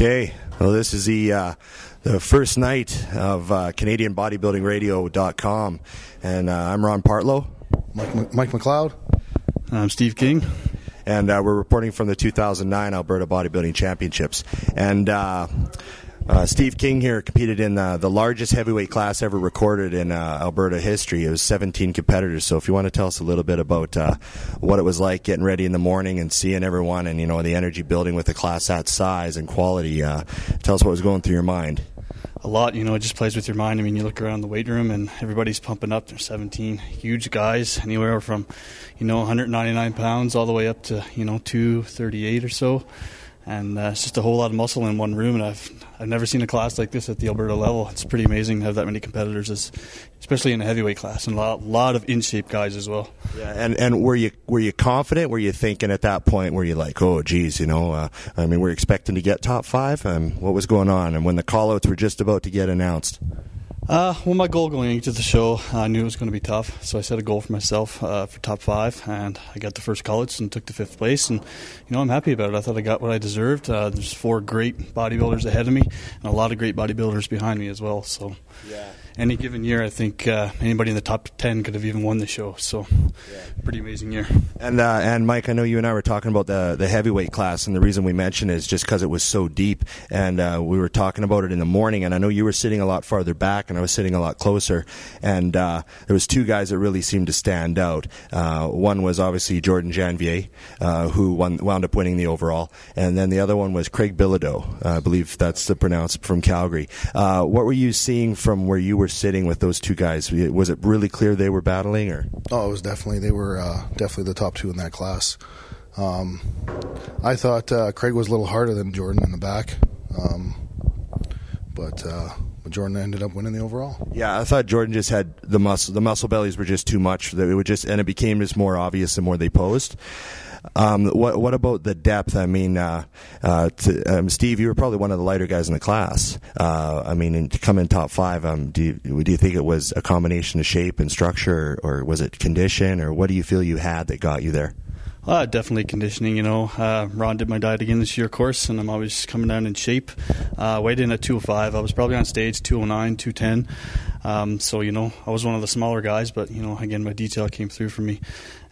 Okay, well, this is the first night of CanadianBodybuildingRadio.com, and I'm Ron Partlow. Mike McLeod. I'm Steve King. And we're reporting from the 2009 Alberta Bodybuilding Championships. And Steve King here competed in the largest heavyweight class ever recorded in Alberta history. It was 17 competitors. So if you want to tell us a little bit about what it was like getting ready in the morning and seeing everyone and, the energy building with a class that size and quality, tell us what was going through your mind. A lot, it just plays with your mind. I mean, you look around the weight room and everybody's pumping up. There's 17 huge guys, anywhere from, 199 pounds all the way up to, 238 or so. And it's just a whole lot of muscle in one room, and I've never seen a class like this at the Alberta level. It's pretty amazing to have that many competitors, especially in the heavyweight class, and a lot of in-shape guys as well. Yeah, and were you confident? Were you thinking at that point, were you like, oh, geez, we're expecting to get top 5? What was going on? And when the call-outs were just about to get announced? Well, my goal going into the show, I knew it was going to be tough, so I set a goal for myself for top 5, and I got the first call-outs and took the 5th place, and I'm happy about it. I thought I got what I deserved. There's 4 great bodybuilders ahead of me, and a lot of great bodybuilders behind me as well. So, any given year, I think anybody in the top 10 could have even won the show. So, pretty amazing year. And Mike, I know you and I were talking about the heavyweight class, and the reason we mentioned it is just because it was so deep, and we were talking about it in the morning, and I know you were sitting a lot farther back, and I was sitting a lot closer, and there was 2 guys that really seemed to stand out. One was obviously Jordan Janvier, who wound up winning the overall, and then the other one was Craig Bilodeau, I believe that's the pronounced, from Calgary. What were you seeing from where you were sitting with those 2 guys? Was it really clear they were battling, or? Oh, it was they were definitely the top 2 in that class. I thought Craig was a little harder than Jordan in the back, but Jordan ended up winning the overall. Yeah, I thought Jordan just had the muscle bellies were just too much. It became just more obvious the more they posed. What about the depth? I mean, Steve, you were probably one of the lighter guys in the class. And to come in top 5, do you think it was a combination of shape and structure, or was it condition, or what do you feel you had that got you there? Definitely conditioning, Ron did my diet again this year, of course, and I'm always coming down in shape. Weighed in at 205. I was probably on stage 209, 210. So, I was one of the smaller guys, but, again, my detail came through for me.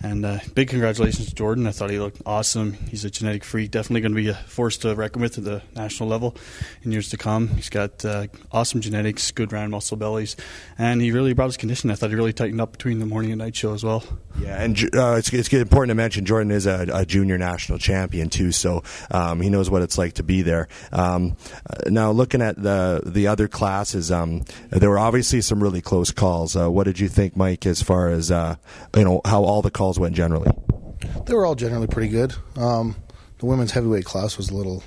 And big congratulations to Jordan. I thought he looked awesome. He's a genetic freak, definitely going to be a force to reckon with at the national level in years to come. He's got awesome genetics, good round muscle bellies, and he really brought his condition. I thought he really tightened up between the morning and night show as well. Yeah, and it's important to mention Jordan is a junior national champion too, so he knows what it's like to be there. Now, looking at the other classes, there were obviously some really close calls. What did you think, Mike, as far as how all the calls went generally? They were all generally pretty good. The women's heavyweight class was a little,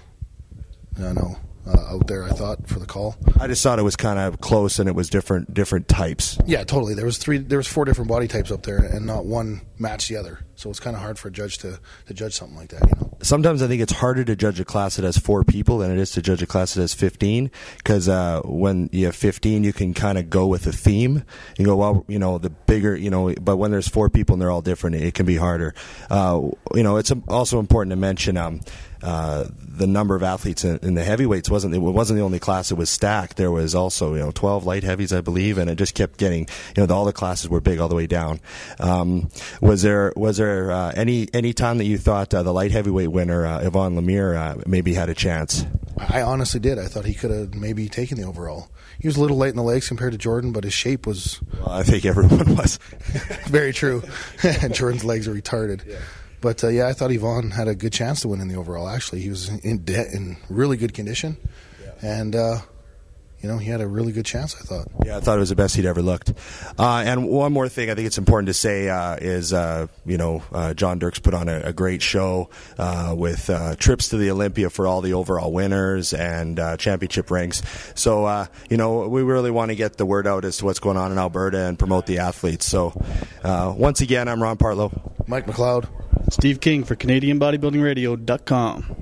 out there, I thought, for the call. I just thought it was kind of close, and it was different types. Yeah, totally. There was 4 different body types up there, and not one matched the other. So it's kind of hard for a judge to judge something like that. Sometimes I think it's harder to judge a class that has 4 people than it is to judge a class that has 15, because when you have 15, you can kind of go with a theme. You go, well, the bigger, but when there's 4 people and they're all different, it can be harder. It's also important to mention the number of athletes in the heavyweights wasn't the only class that was stacked. There was also 12 light heavies, I believe, and it just kept getting all the classes were big all the way down. Was there any time that you thought the light heavyweight winner Yvon Lemire maybe had a chance? I honestly did. I thought he could have maybe taken the overall. He was a little light in the legs compared to Jordan, but his shape was. Well, I think everyone was. Very true. Jordan's legs are retarded. Yeah. But, I thought Yvon had a good chance to win in the overall, actually. He was in really good condition, and, he had a really good chance, I thought. Yeah, I thought it was the best he'd ever looked. And one more thing I think it's important to say is, John Dirks put on a great show with trips to the Olympia for all the overall winners and championship ranks. So, we really want to get the word out as to what's going on in Alberta and promote the athletes. So, once again, I'm Ron Partlow. Mike McLeod. Steve King for CanadianBodybuildingRadio.com.